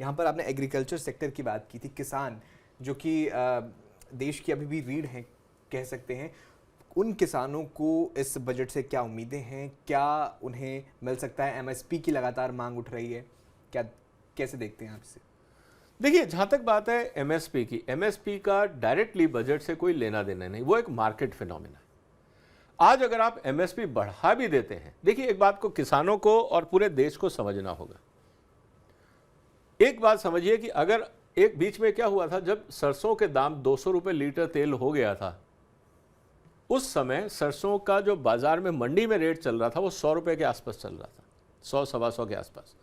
यहाँ पर आपने एग्रीकल्चर सेक्टर की बात की थी, किसान जो कि देश की अभी भी रीढ़ हैं कह सकते हैं, उन किसानों को इस बजट से क्या उम्मीदें हैं? क्या उन्हें मिल सकता है? एमएसपी की लगातार मांग उठ रही है, क्या कैसे देखते हैं आप इसे? देखिए, जहाँ तक बात है एमएसपी की, एमएसपी का डायरेक्टली बजट से कोई लेना देना नहीं, वो एक मार्केट फिनोमेना है। आज अगर आप एमएसपी बढ़ा भी देते हैं, देखिए एक बात को किसानों को और पूरे देश को समझना होगा। एक बात समझिए कि अगर एक बीच में क्या हुआ था, जब सरसों के दाम 200 रुपये लीटर तेल हो गया था, उस समय सरसों का जो बाजार में मंडी में रेट चल रहा था वो 100 रुपये के आसपास चल रहा था, 100 सवा 100 के आसपास।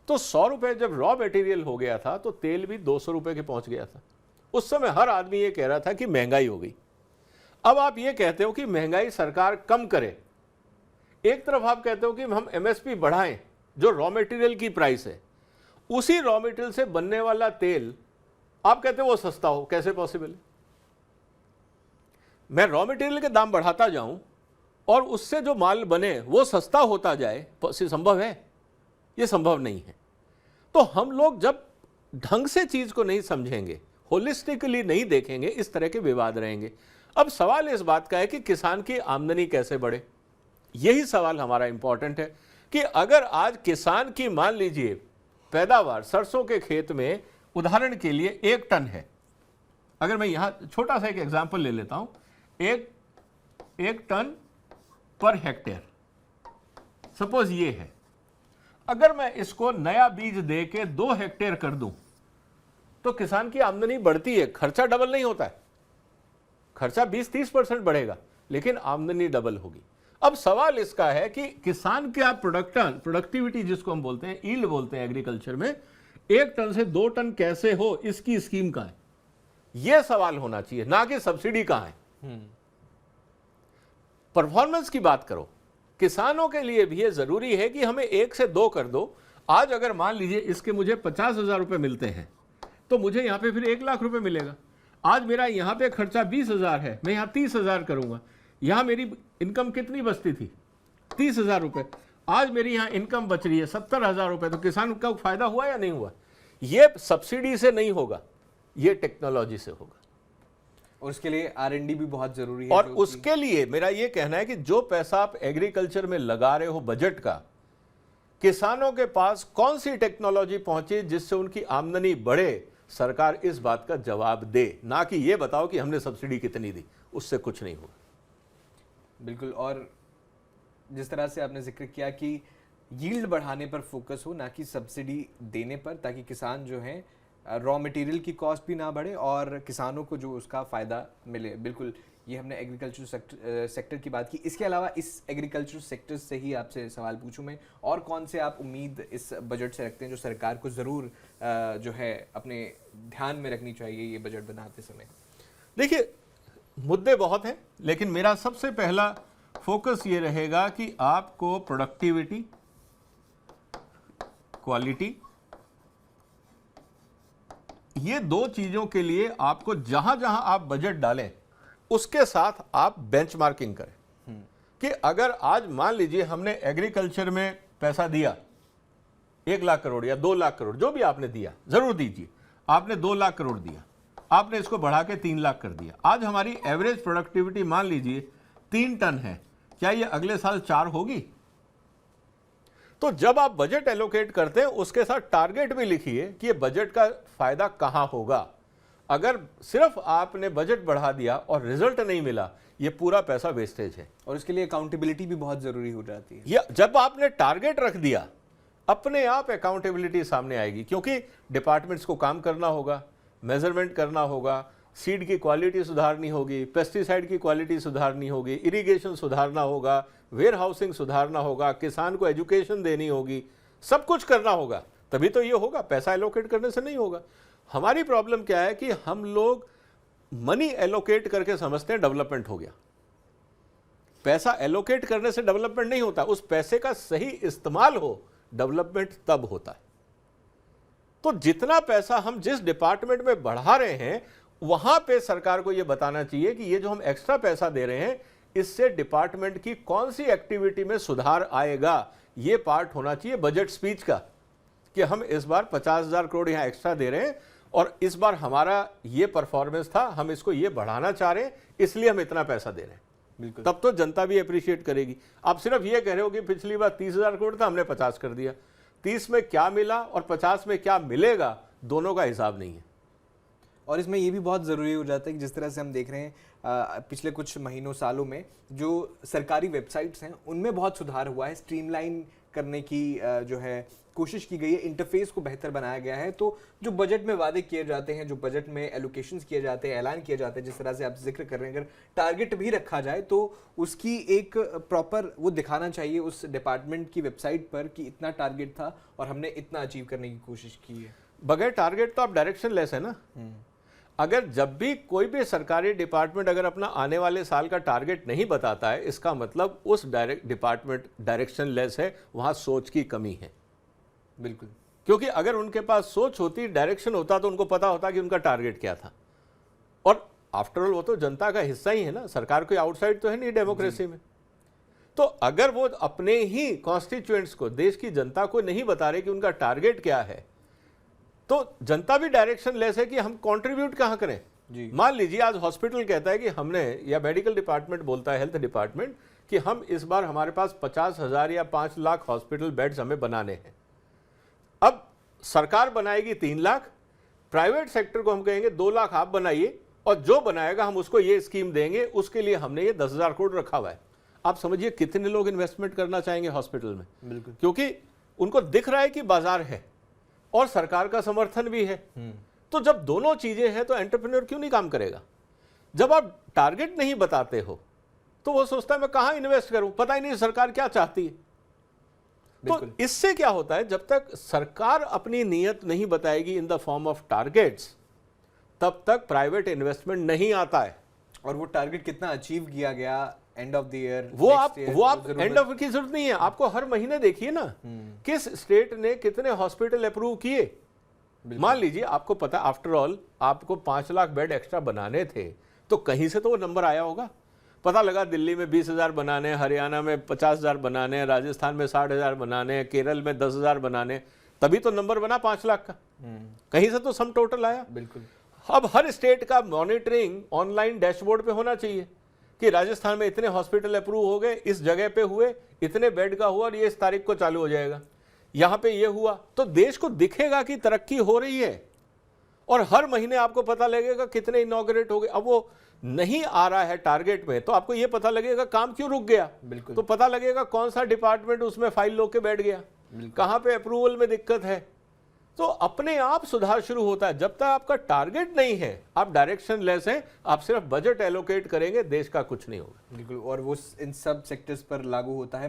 तो 100 रुपये जब रॉ मटेरियल हो गया था तो तेल भी 200 रुपये के पहुंच गया था। उस समय हर आदमी ये कह रहा था कि महंगाई हो गई। अब आप ये कहते हो कि महंगाई सरकार कम करे, एक तरफ आप कहते हो कि हम एमएसपी बढ़ाएं, जो रॉ मटेरियल की प्राइस है, उसी रॉ मटेरियल से बनने वाला तेल आप कहते हो वो सस्ता हो, कैसे पॉसिबल है? मैं रॉ मटेरियल के दाम बढ़ाता जाऊं और उससे जो माल बने वो सस्ता होता जाए, संभव है? ये संभव नहीं है। तो हम लोग जब ढंग से चीज को नहीं समझेंगे, होलिस्टिकली नहीं देखेंगे, इस तरह के विवाद रहेंगे। अब सवाल इस बात का है कि किसान की आमदनी कैसे बढ़े, यही सवाल हमारा इंपॉर्टेंट है। कि अगर आज किसान की मान लीजिए पैदावार सरसों के खेत में उदाहरण के लिए 1 टन है, अगर मैं यहां छोटा सा एक एग्जांपल ले लेता हूं, एक टन पर हेक्टेयर सपोज ये है, अगर मैं इसको नया बीज दे के 2 हेक्टेयर कर दूं तो किसान की आमदनी बढ़ती है, खर्चा डबल नहीं होता है, खर्चा 20-30% बढ़ेगा लेकिन आमदनी डबल होगी। अब सवाल इसका है कि किसान का प्रोडक्टिविटी जिसको हम बोलते हैं, ईल्ड बोलते हैं एग्रीकल्चर में, 1 टन से 2 टन कैसे हो, इसकी स्कीम कहां है, यह सवाल होना चाहिए, ना कि सब्सिडी कहां है। परफॉर्मेंस की बात करो। किसानों के लिए भी ये जरूरी है कि हमें 1 से 2 कर दो। आज अगर मान लीजिए इसके मुझे 50,000 रुपए मिलते हैं तो मुझे यहां पे फिर 1 लाख रुपए मिलेगा। आज मेरा यहां पे खर्चा 20,000 है, मैं यहां 30,000 करूंगा। यहां मेरी इनकम कितनी बचती थी? 30,000 रुपए। आज मेरी यहां इनकम बच रही है 70,000 रुपए। तो किसान का फायदा हुआ या नहीं हुआ? यह सब्सिडी से नहीं होगा, यह टेक्नोलॉजी से होगा। और उसके लिए R&D भी बहुत जरूरी है। और उसके लिए मेरा यह कहना है कि जो पैसा आप एग्रीकल्चर में लगा रहे हो बजट का, किसानों के पास कौन सी टेक्नोलॉजी पहुंचे जिससे उनकी आमदनी बढ़े, सरकार इस बात का जवाब दे, ना कि यह बताओ कि हमने सब्सिडी कितनी दी, उससे कुछ नहीं होगा। बिल्कुल। और जिस तरह से आपने जिक्र किया कि यील्ड बढ़ाने पर फोकस हो, ना कि सब्सिडी देने पर, ताकि किसान जो है रॉ मटेरियल की कॉस्ट भी ना बढ़े और किसानों को जो उसका फ़ायदा मिले। बिल्कुल, ये हमने एग्रीकल्चर सेक्टर की बात की। इसके अलावा इस एग्रीकल्चर सेक्टर से ही आपसे सवाल पूछूं मैं, और कौन से आप उम्मीद इस बजट से रखते हैं जो सरकार को ज़रूर जो है अपने ध्यान में रखनी चाहिए ये बजट बनाते समय? देखिए, मुद्दे बहुत हैं, लेकिन मेरा सबसे पहला फोकस ये रहेगा कि आपको प्रोडक्टिविटी, क्वालिटी, ये 2 चीजों के लिए आपको जहां जहां आप बजट डालें उसके साथ आप बेंचमार्किंग करें। कि अगर आज मान लीजिए हमने एग्रीकल्चर में पैसा दिया 1 लाख करोड़ या 2 लाख करोड़, जो भी आपने दिया, जरूर दीजिए, आपने 2 लाख करोड़ दिया, आपने इसको बढ़ा के 3 लाख कर दिया। आज हमारी एवरेज प्रोडक्टिविटी मान लीजिए 3 टन है, क्या ये अगले साल 4 होगी? तो जब आप बजट एलोकेट करते हैं उसके साथ टारगेट भी लिखिए कि ये बजट का फायदा कहां होगा। अगर सिर्फ आपने बजट बढ़ा दिया और रिजल्ट नहीं मिला, ये पूरा पैसा वेस्टेज है। और इसके लिए अकाउंटेबिलिटी भी बहुत जरूरी हो जाती है। या जब आपने टारगेट रख दिया, अपने आप अकाउंटेबिलिटी सामने आएगी, क्योंकि डिपार्टमेंट्स को काम करना होगा, मेजरमेंट करना होगा, सीड की क्वालिटी सुधारनी होगी, पेस्टिसाइड की क्वालिटी सुधारनी होगी, इरिगेशन सुधारना होगा, वेयर हाउसिंग सुधारना होगा, किसान को एजुकेशन देनी होगी, सब कुछ करना होगा, तभी तो ये होगा। पैसा एलोकेट करने से नहीं होगा। हमारी प्रॉब्लम क्या है कि हम लोग मनी एलोकेट करके समझते हैं डेवलपमेंट हो गया। पैसा एलोकेट करने से डेवलपमेंट नहीं होता, उस पैसे का सही इस्तेमाल हो, डेवलपमेंट तब होता है। तो जितना पैसा हम जिस डिपार्टमेंट में बढ़ा रहे हैं, वहां पे सरकार को यह बताना चाहिए कि ये जो हम एक्स्ट्रा पैसा दे रहे हैं, इससे डिपार्टमेंट की कौन सी एक्टिविटी में सुधार आएगा, ये पार्ट होना चाहिए बजट स्पीच का। कि हम इस बार 50,000 करोड़ यहाँ एक्स्ट्रा दे रहे हैं और इस बार हमारा ये परफॉर्मेंस था, हम इसको ये बढ़ाना चाह रहे हैं, इसलिए हम इतना पैसा दे रहे हैं। बिल्कुल। तब तो जनता भी अप्रिशिएट करेगी। आप सिर्फ ये कह रहे हो कि पिछली बार 30,000 करोड़ था, हमने 50 कर दिया। 30 में क्या मिला और 50 में क्या मिलेगा, दोनों का हिसाब नहीं है। और इसमें ये भी बहुत ज़रूरी हो जाता है कि जिस तरह से हम देख रहे हैं पिछले कुछ महीनों सालों में जो सरकारी वेबसाइट्स हैं उनमें बहुत सुधार हुआ है, स्ट्रीमलाइन करने की जो है कोशिश की गई है, इंटरफेस को बेहतर बनाया गया है। तो जो बजट में वादे किए जाते हैं, जो बजट में एलोकेशंस किए जाते हैं, ऐलान किए जाते हैं, जिस तरह से आप जिक्र कर रहे हैं, अगर टारगेट भी रखा जाए तो उसकी एक प्रॉपर वो दिखाना चाहिए उस डिपार्टमेंट की वेबसाइट पर कि इतना टारगेट था और हमने इतना अचीव करने की कोशिश की है। बगैर टारगेट तो आप डायरेक्शन लेस है ना। अगर जब भी कोई भी सरकारी डिपार्टमेंट अगर अपना आने वाले साल का टारगेट नहीं बताता है, इसका मतलब उस डिपार्टमेंट डायरेक्शन लेस है, वहां सोच की कमी है। बिल्कुल। क्योंकि अगर उनके पास सोच होती, डायरेक्शन होता, तो उनको पता होता कि उनका टारगेट क्या था। और आफ्टर ऑल वो तो जनता का हिस्सा ही है ना, सरकार कोई आउटसाइड तो है नहीं डेमोक्रेसी में। तो अगर वो अपने ही कॉन्स्टिट्यूएंट्स को, देश की जनता को नहीं बता रहे कि उनका टारगेट क्या है, तो जनता भी डायरेक्शन लेस है कि हम कंट्रीब्यूट कहां करें। मान लीजिए आज हॉस्पिटल कहता है कि हमने, या मेडिकल डिपार्टमेंट बोलता है, हेल्थ डिपार्टमेंट, कि हम इस बार हमारे पास 50,000 या 5 लाख हॉस्पिटल बेड्स हमें बनाने हैं। अब सरकार बनाएगी 3 लाख, प्राइवेट सेक्टर को हम कहेंगे 2 लाख आप बनाइए, और जो बनाएगा हम उसको ये स्कीम देंगे, उसके लिए हमने ये 10,000 करोड़ रखा हुआ है। आप समझिए कितने लोग इन्वेस्टमेंट करना चाहेंगे हॉस्पिटल में। बिल्कुल। क्योंकि उनको दिख रहा है कि बाजार है और सरकार का समर्थन भी है। तो जब दोनों चीजें हैं तो एंटरप्रेन्योर क्यों नहीं काम करेगा। जब आप टारगेट नहीं बताते हो तो वो सोचता है मैं कहां इन्वेस्ट करूं, पता ही नहीं सरकार क्या चाहती है। तो इससे क्या होता है, जब तक सरकार अपनी नीयत नहीं बताएगी in the form of targets, तब तक प्राइवेट इन्वेस्टमेंट नहीं आता है। और वो टारगेट कितना अचीव किया गया एंड ऑफ द ईयर, वो आप एंड ऑफ की जरूरत नहीं है, आपको हर महीने देखिए ना किस स्टेट ने कितने हॉस्पिटल अप्रूव किए। मान लीजिए आपको पता, आफ्टर ऑल आपको 5 लाख बेड एक्स्ट्रा बनाने थे, तो कहीं से तो वो नंबर आया होगा। पता लगा दिल्ली में 20,000 बनाने, हरियाणा में 50,000 बनाने, राजस्थान में 60,000 बनाने, केरल में 10,000 बनाने, तभी तो नंबर बना 5 लाख का। कहीं से तो सम टोटल आया। बिल्कुल। अब हर स्टेट का मॉनिटरिंग ऑनलाइन डैशबोर्ड पे होना चाहिए कि राजस्थान में इतने हॉस्पिटल अप्रूव हो गए, इस जगह पे हुए, इतने बेड का हुआ और ये इस तारीख को चालू हो जाएगा, यहां पे ये हुआ। तो देश को दिखेगा कि तरक्की हो रही है और हर महीने आपको पता लगेगा कितने इनॉग्रेट हो गए। अब वो नहीं आ रहा है टारगेट में, तो आपको ये पता लगेगा काम क्यों रुक गया। बिल्कुल। तो पता लगेगा कौन सा डिपार्टमेंट उसमें फाइल लो के बैठ गया, कहां पे अप्रूवल में दिक्कत है। तो अपने आप सुधार शुरू होता है। जब तक आपका टारगेट नहीं है, आप डायरेक्शन लेस हैं, आप सिर्फ बजट एलोकेट करेंगे, देश का कुछ नहीं होगा। बिल्कुल। और वो इन सब सेक्टर्स पर लागू होता है।